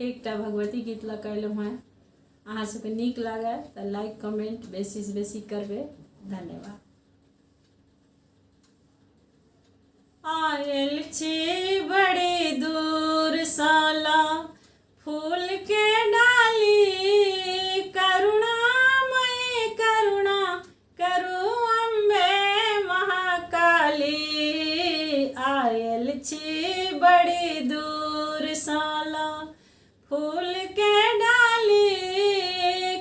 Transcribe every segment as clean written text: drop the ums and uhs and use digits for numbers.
एकटा भगवती गीत लऽ कऽ अयलहुँ हेँ। अहाँ सबके नीक लागय तऽ लाइक कमेंट बेसी से बेसी करबै। धन्यवाद। आयल छी बड़ी दूर साला फूल के डाली, करुणामयी करुणा करू अम्बे महाकाली। आयल छी बड़ी दूर साला फूल के डाली,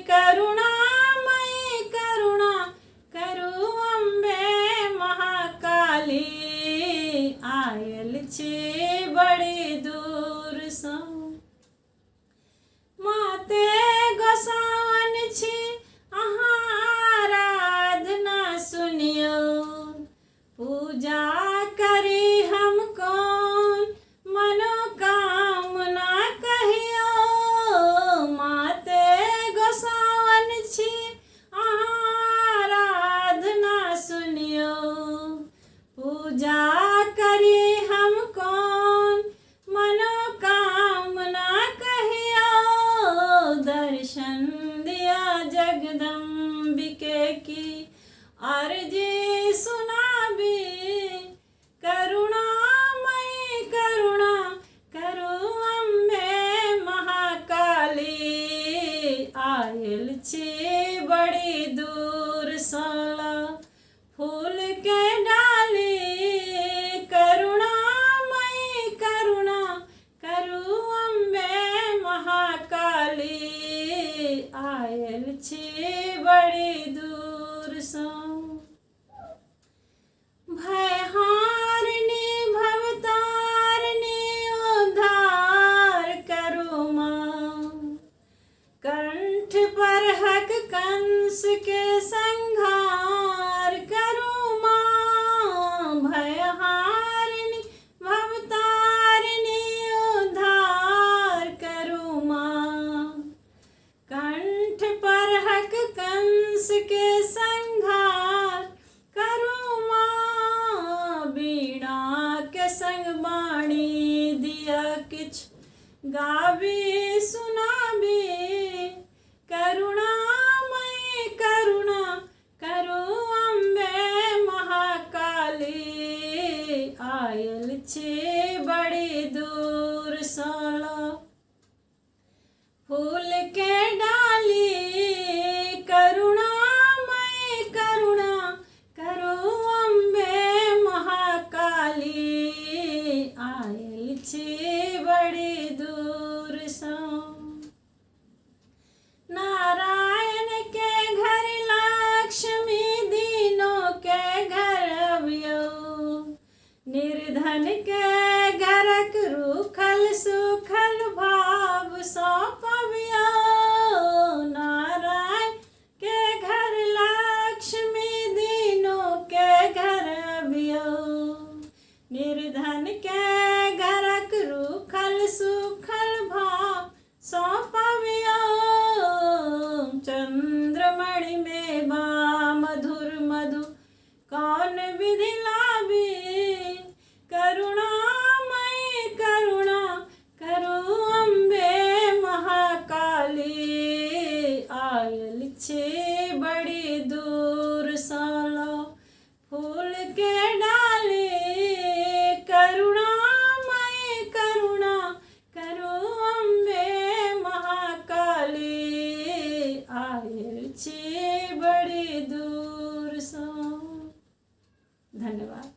करुणामयी करुणा करू अम्बे महाकाली। आयल छी बड़ी दूर सँ माते गोसाउन छी अहाँ आराधना सुनियो, पूजा करी हम कौन मनोकामना कहियो। माते गोसाउन छी अहाँ आराधना सुनियो, पूजा करी हम कौन मनोकामना कहियो। दर्शन दिया जगदम्बिके की अर्जी सुनाबी, करुणामयी करुणा करू अम्बे महाकाली। आयल छी बड़ी दूर साला फूल के डाली, करुणामयी करुणा करू अम्बे महाकाली। आयल छी बड़ी दूर सँ भयहारिणी भवतारिणी उद्धार करू माँ, कंठ पर हक कंस के संहार करू माँ। भयहारिणी भवतारिणी उद्धार करू माँ, कंठ पर हक कंस के संहार करू माँ। बीणा के संग बाणी दिया किछ गाबी सुनाबी, करुणामयी करुणा करू अम्बे महाकाली। आयल छी बड़ी दूर साला फूल के डाली, करुणामयी करुणा करू अम्बे महाकाली। आयल छी बड़ी दूर सँ नारायण के घर लक्ष्मी दीनों के घर अबियो, निर्धन के घरक रूखल सुखल भाव सौंपबियो। नारायण के घर लक्ष्मी दीनों के घर अबियो, निर्धन के घरक रूखल सुखल भाव सौंपबियो। चंद्रमणि में बा मधुर मधु कौन विधि लाबी, करुणामयी करुणा करू अम्बे महाकाली। आयल छी बड़ी दूर साला फूल के डाली, करुणामयी करुणा करू अम्बे महाकाली। आयल छी बड़ी दूर सँ। धन्यवाद।